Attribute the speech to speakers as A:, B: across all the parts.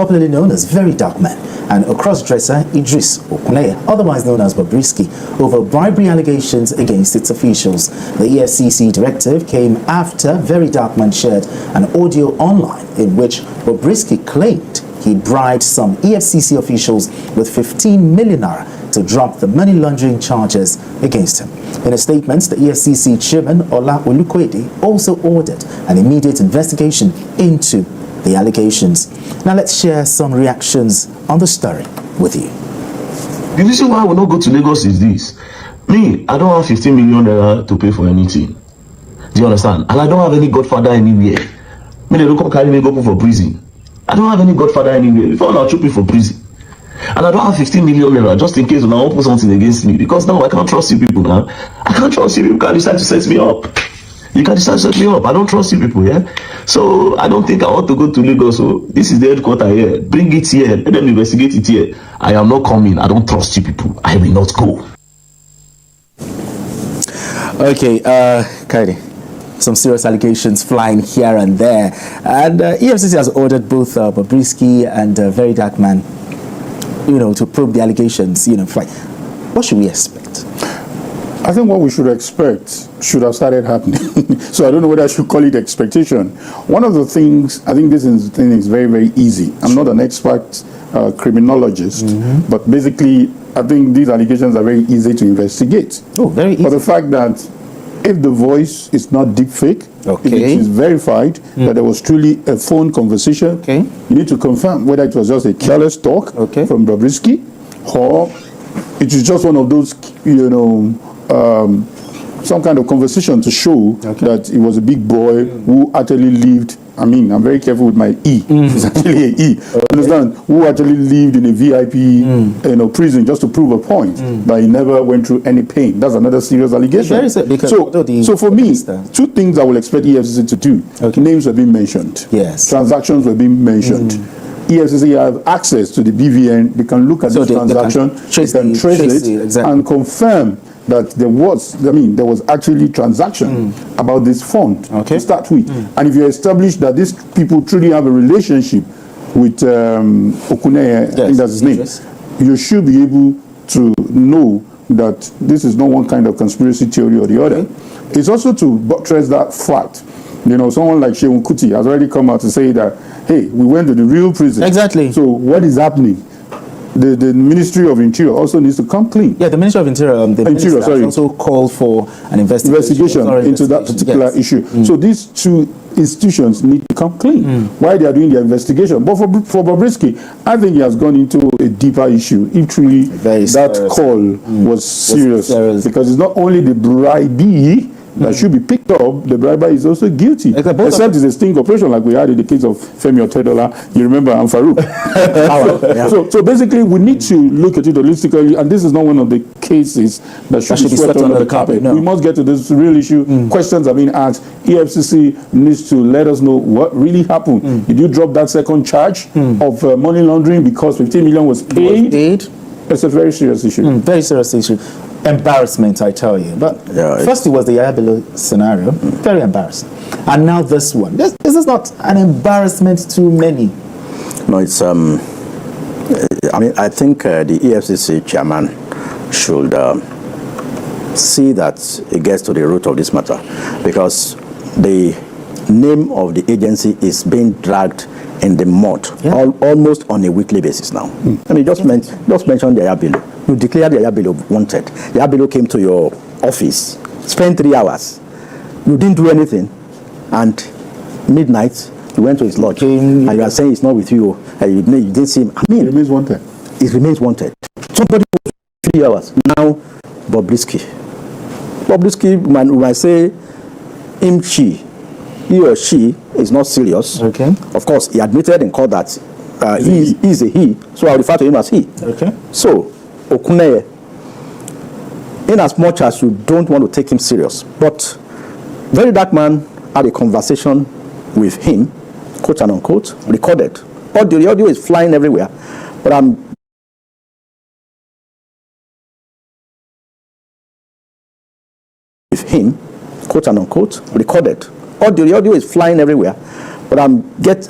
A: popularly known as Very Dark Man, and a cross-dresser Idris Okuneye, otherwise known as Bobrisky, over bribery allegations against its officials. The EFCC directive came after Very Dark Man shared an audio online in which Bobrisky claimed he bribed some EFCC officials with 15 million naira to drop the money laundering charges against him. In a statement, the EFCC chairman, Ola Olukoede, also ordered an immediate investigation into the allegations. Now let's share some reactions on the story with you.
B: The reason why I will not go to Lagos is this. Me, I don't have 15 million naira to pay for anything. Do you understand? And I don't have any godfather anywhere. Me, they don't come carry me go for prison. I don't have any godfather anywhere. Before now, choose me for prison. And I don't have 15 million naira just in case when I won't put something against me. Because now I can't trust you people now. I can't trust you people. You can decide to set me up. You can decide to set me up. I don't trust you people, yeah? So I don't think I want to go to Lagos. So this is the headquarters here. Bring it here. Let them investigate it here. I am not coming. I don't trust you people. I will not go.
A: Okay, Kaidi. Some serious allegations flying here and there. And EFCC has ordered both Bobrisky and Very Dark Man, to probe the allegations, fly. What should we expect?
C: I think what we should expect should have started happening. So I don't know whether I should call it expectation. One of the things, I think this thing is very, very easy. I'm not an expert criminologist, but basically, I think these allegations are very easy to investigate.
A: Oh, very easy.
C: But the fact that if the voice is not deep fake, if it is verified that there was truly a phone conversation, you need to confirm whether it was just a careless talk from Bobrisky or it is just one of those, some kind of conversation to show that he was a big boy who actually lived. I mean, I'm very careful with my E. It's actually an E. Understand? Who actually lived in a VIP, prison just to prove a point, but he never went through any pain. That's another serious allegation. So for me, two things I will expect EFCC to do. Names were being mentioned.
A: Yes.
C: Transactions were being mentioned. EFCC have access to the BVN. They can look at the transaction, they can trace it, and confirm that there was actually transaction about this fund to start with. And if you establish that these people truly have a relationship with Okuneye, I think that's his name, you should be able to know that this is not one kind of conspiracy theory or the other. It's also to buttress that fact. Someone like Shehu Kuti has already come out to say that, hey, we went to the real prison.
A: Exactly.
C: So what is happening? The Ministry of Interior also needs to come clean.
A: Yeah, the Ministry of Interior, also called for an investigation
C: into that particular issue. So these two institutions need to come clean while they are doing their investigation. But for Bobrisky, I think he has gone into a deeper issue. If truly that call was serious, because it's not only the bribee that should be picked up, the briber is also guilty. Except it's a sting operation like we had in the case of Femi Otedola, you remember, and Farouk. So basically, we need to look at it holistically, and this is not one of the cases that should be swept under the carpet. No. We must get to this real issue. Questions are being asked. EFCC needs to let us know what really happened. Did you drop that second charge of money laundering because 15 million was paid? It's a very serious issue.
A: Very serious issue. Embarrassment, I tell you. But first it was the Yabelo scenario, very embarrassing. And now this one. This is not an embarrassment to many.
D: No, it's I think the EFCC chairman should see that it gets to the root of this matter, because the name of the agency is being dragged in the mud almost on a weekly basis now. I mean, just mention the Yabelo. You declared the Yabelo wanted. The Yabelo came to your office, spent 3 hours. You didn't do anything, and midnight you went to his lodge, and you are saying it's not with you. You didn't see him. I mean,
C: it remains wanted.
D: It remains wanted. Somebody for 3 hours. Now, Bobrisky, we might say him, he or she is not serious. Of course, he admitted in court that he is a he, so I'll refer to him as he. So, Okuneye, in as much as you don't want to take him serious, but Very Dark Man had a conversation with him, quote and unquote, recorded. The audio is flying everywhere, but I'm with him, quote and unquote, recorded. The audio is flying everywhere, But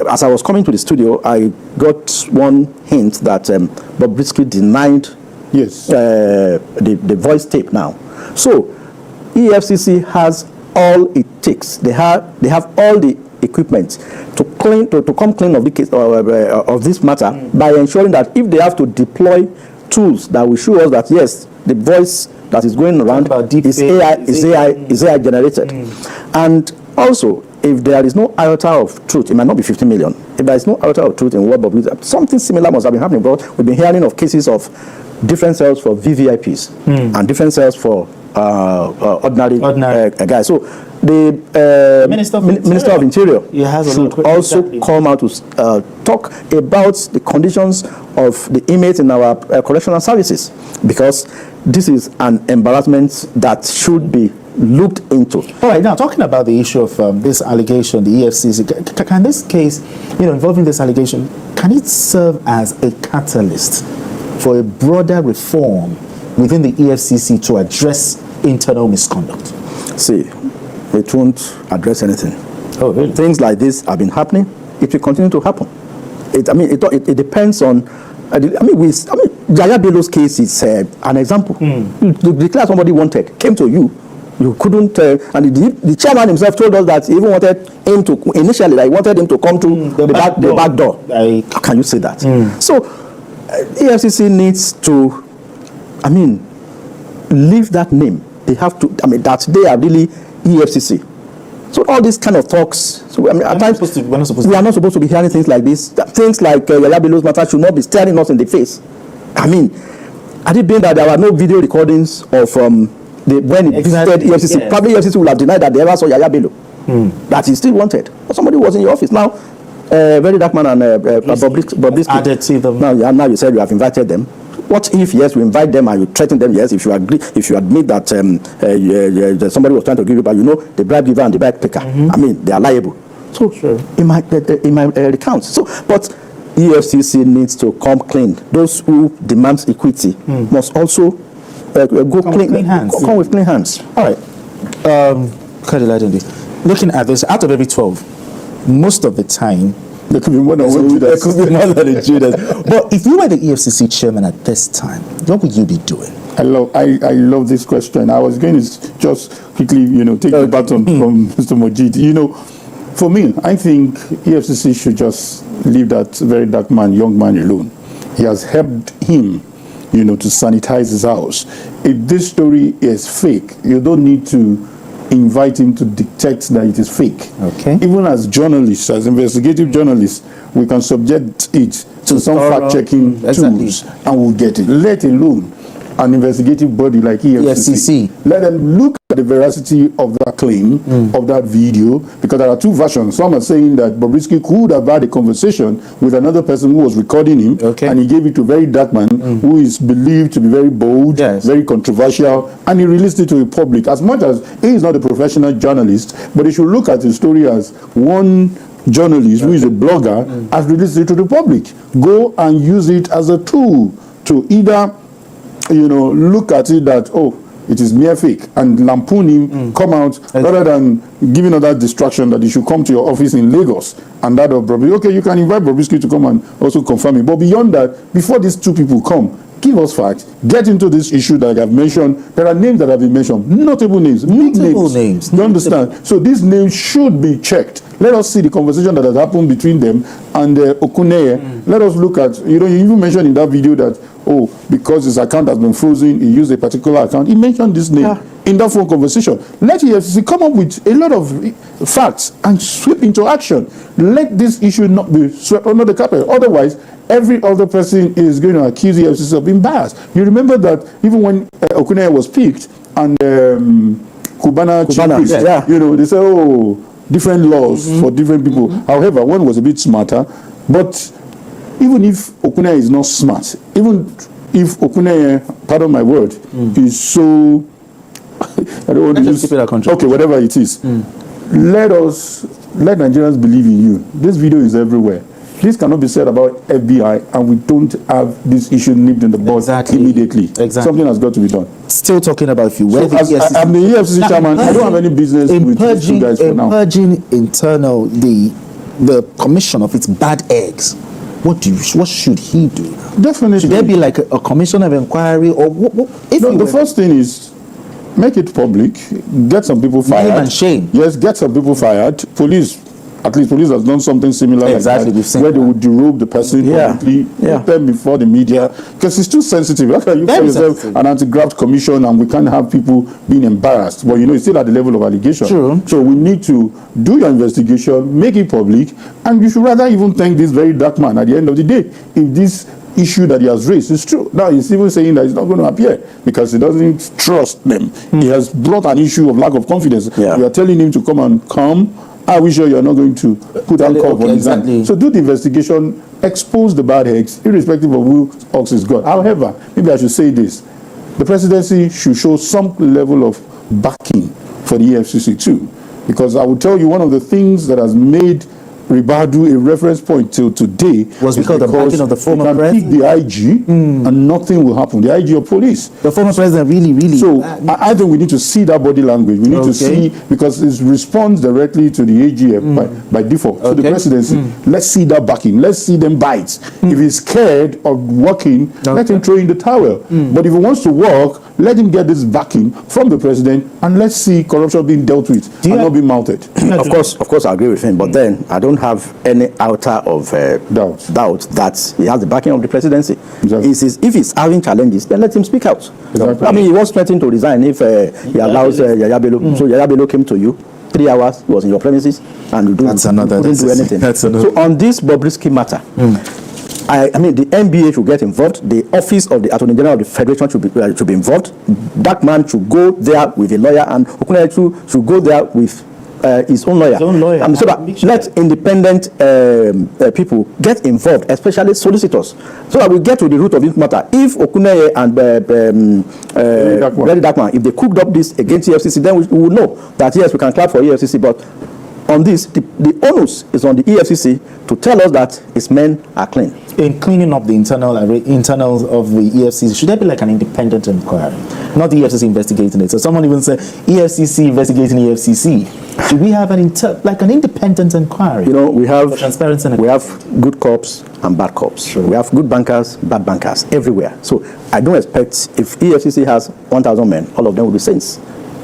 D: as I was coming to the studio, I got one hint that Bobrisky denied the voice tape now. So EFCC has all it takes. They have all the equipment to come clean of the case of this matter by ensuring that if they have to deploy tools that will show us that yes, the voice that is going around is AI generated, and also if there is no iota of truth, it might not be 50 million. If there is no iota of truth in what Bobrisky, something similar must have been happening. But we've been hearing of cases of different cells for VVIPs and different cells for ordinary guys. So the Minister of Interior should also come out to talk about the conditions of the inmates in our correctional services, because this is an embarrassment that should be looked into.
A: All right, now talking about the issue of this allegation, the EFCC, can this case, involving this allegation, can it serve as a catalyst for a broader reform within the EFCC to address internal misconduct?
D: See, it won't address anything.
A: Oh, really?
D: Things like this have been happening. It will continue to happen. It depends on. Yaya Bello's case is an example. You declare somebody wanted, came to you. You couldn't, and the chairman himself told us that he even wanted him to, initially, he wanted him to come to the back door. How can you say that? So, EFCC needs to, leave that name. They have to, that they are really EFCC. So all these kind of talks, so at times, we are not supposed to be hearing things like this. Things like Yaya Bello's matter should not be staring us in the face. Had it been that there were no video recordings of when it visited EFCC, probably EFCC would have denied that they ever saw Yaya Bello, that he still wanted. But somebody was in your office. Now, Very Dark Man and Bobrisky
A: added to them.
D: Now you said you have invited them. What if, yes, we invite them and you threaten them, yes, if you agree, if you admit that somebody was trying to give you, but the bribe giver and the bribe taker, they are liable. So, in my account. So, but EFCC needs to come clean. Those who demand equity must also come with clean hands.
A: All right. Looking at this, out of every 12, most of the time,
C: there could be more than one
A: Judas. There could be more than a Judas. But if you were the EFCC chairman at this time, what would you be doing?
C: I love this question. I was going to just quickly, take the baton from Mr. Mojid. For me, I think EFCC should just leave that Very Dark Man, young man alone. He has helped him, to sanitize his house. If this story is fake, you don't need to invite him to detect that it is fake.
A: Okay.
C: Even as journalists, as investigative journalists, we can subject it to some fact-checking tools and we'll get it. Let alone an investigative body like EFCC. Let them look at the veracity of that claim, of that video, because there are two versions. Some are saying that Bobrisky could have had a conversation with another person who was recording him, and he gave it to Very Dark Man, who is believed to be very bold, very controversial, and he released it to the public. As much as he is not a professional journalist, but he should look at the story as one journalist who is a blogger has released it to the public. Go and use it as a tool to either look at it that, it is mere fake, and lampoon him, come out, rather than giving other distraction that he should come to your office in Lagos, and that of Bobrisky. Okay, you can invite Bobrisky to come and also confirm it. But beyond that, before these two people come, give us facts, get into this issue that I've mentioned. There are names that have been mentioned, notable names, big names. You understand? So these names should be checked. Let us see the conversation that has happened between them and Okuneye. Let us look at, you even mentioned in that video that, because his account has been frozen, he used a particular account. He mentioned this name in that phone conversation. Let EFCC come up with a lot of facts and sweep into action. Let this issue not be swept under the carpet. Otherwise, every other person is going to accuse EFCC of being biased. You remember that even when Okuneye was picked and Cubana they say, different laws for different people. However, one was a bit smarter, but even if Okuneye is not smart, even if Okuneye, pardon my word, is so, I don't want to use, okay, whatever it is, let Nigerians believe in you. This video is everywhere. This cannot be said about FBI, and we don't have this issue nipped in the bud immediately. Something has got to be done.
A: Still talking about if you were the EFCC.
C: I'm the EFCC chairman. I don't have any business with these two guys for now.
A: Purging internal, the the commission of its bad eggs, what should he do?
C: Definitely.
A: Should there be like a commission of inquiry, or
C: the first thing is make it public, get some people fired.
A: Name and shame.
C: Yes, get some people fired. Police has done something similar
A: exactly,
C: like that, where they would derobe the person publicly, put them before the media, because it's too sensitive. How can you call yourself an anti-graft commission and we can't have people being embarrassed? But it's still at the level of allegation.
A: True.
C: So we need to do your investigation, make it public, and you should rather even thank this very dark man at the end of the day if this issue that he has raised is true. Now he's even saying that he's not going to appear because he doesn't trust them. He has brought an issue of lack of confidence. We are telling him to come. Are we sure you're not going to put on cover on his hand? So do the investigation, expose the bad eggs, irrespective of who ox is God. However, maybe I should say this: the presidency should show some level of backing for the EFCC too, because I will tell you, one of the things that has made Ribadu a reference point till today
A: was because the backing of the former president.
C: Pick the IG and nothing will happen. The IG of police.
A: The former president really.
C: So I think we need to see that body language. We need to see, because it responds directly to the AGF by default. So the presidency, let's see that backing. Let's see them bite. If he's scared of working, let him throw in the towel. But if he wants to work, let him get this backing from the president, and let's see corruption being dealt with and not being mounted.
D: Of course, I agree with him. But then I don't have any iota of doubt that he has the backing of the presidency.
C: Exactly.
D: If he's having challenges, then let him speak out.
C: Exactly.
D: I mean, he was threatening to resign if he allows Yaya Bello. So Yaya Bello came to you. 3 hours, he was in your premises, and you couldn't do anything. So on this Bobrisky matter, I mean, the NBA should get involved. The office of the Attorney General of the Federation should be involved. That man should go there with a lawyer, and Okunechu should go there with his own lawyer. And so that let independent people get involved, especially solicitors, so that we get to the root of this matter. If Okuneye and Very Darkman, if they cooked up this against EFCC, then we will know that yes, we can clap for EFCC, but on this, the onus is on the EFCC to tell us that its men are clean.
A: In cleaning up the internals of the EFCC, should there be like an independent inquiry? Not the EFCC investigating it. So someone even said EFCC investigating EFCC. Should we have an independent inquiry?
D: We have
A: transparency.
D: We have good cops and bad cops. Sure. We have good bankers, bad bankers everywhere. So I don't expect if EFCC has 1,000 men, all of them will be saints.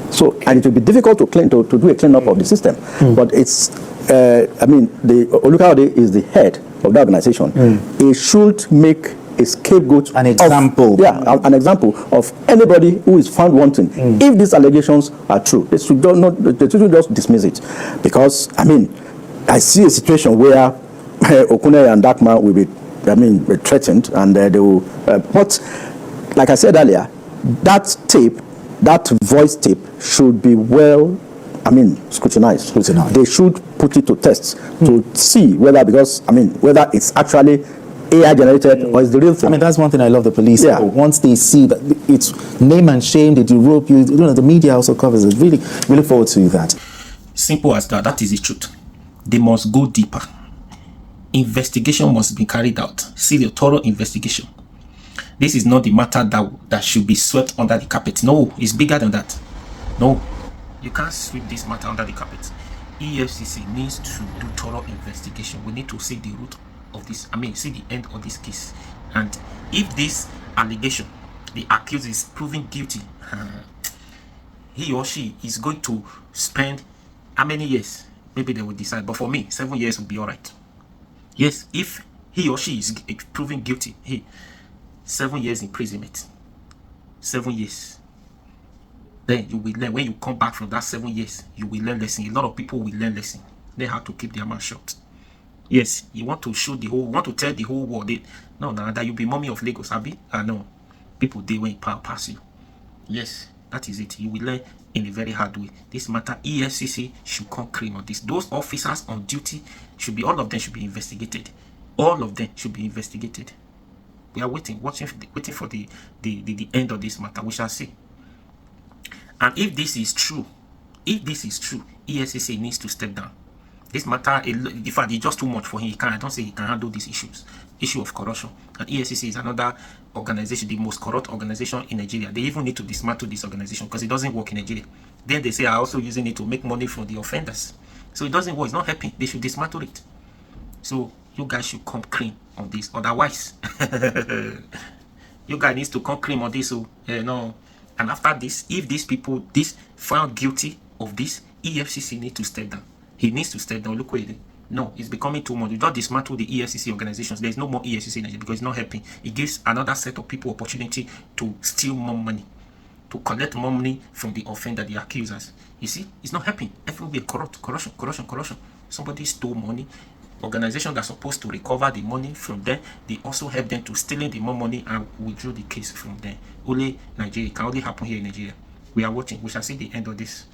D: So, and it will be difficult to do a cleanup of the system. But it's, I mean, the Olukayode is the head of the organization. He should make a scapegoat,
A: an example.
D: An example of anybody who is found wanting. If these allegations are true, they shouldn't just dismiss it, because I mean, I see a situation where Okune and Darkman will be threatened, and they will. But like I said earlier, that voice tape should be scrutinized. They should put it to test to see whether it's actually AI generated or is the real thing.
A: I mean, that's one thing I love the police. Yeah. Once they see that it's name and shame, they derope you. The media also covers it. Really, we look forward to that.
E: Simple as that. That is the truth. They must go deeper. Investigation must be carried out. See the thorough investigation. This is not the matter that should be swept under the carpet. No, it's bigger than that. No, you can't sweep this matter under the carpet. EFCC needs to do thorough investigation. We need to see the root of this. See the end of this case. And if this allegation, the accused is proven guilty, he or she is going to spend how many years? Maybe they will decide. But for me, 7 years will be all right. Yes, if he or she is proven guilty, 7 years imprisonment. 7 years. Then you will learn. When you come back from that 7 years, you will learn lesson. A lot of people will learn lesson. They have to keep their mouth shut. Yes, you want to show want to tell the whole world that you'll be mommy of Lagos, Abi. I know. People they when power pass you. Yes, that is it. You will learn in a very hard way. This matter, EFCC should come clean on this. Those officers on duty all of them should be investigated. All of them should be investigated. We are waiting for the end of this matter. We shall see. And if this is true, EFCC needs to step down. This matter, in fact, it's just too much for him. I don't say he can handle these issues. Issue of corruption. And EFCC is another organization, the most corrupt organization in Nigeria. They even need to dismantle this organization because it doesn't work in Nigeria. Then they say are also using it to make money from the offenders. So it doesn't work. It's not helping. They should dismantle it. So you guys should come clean on this. Otherwise, you guys need to come clean on this. So no. And after this, if these people found guilty of this, EFCC need to step down. He needs to step down. Look where it. No, it's becoming too much. You just dismantle the EFCC organizations. There's no more EFCC in Nigeria because it's not helping. It gives another set of people opportunity to steal more money, to collect more money from the offender, the accusers. You see, it's not helping. Everywhere corruption. Somebody stole money. Organizations that are supposed to recover the money from them, they also help them to stealing the more money and withdraw the case from them. Only Nigeria, it can only happen here in Nigeria. We are watching. We shall see the end of this.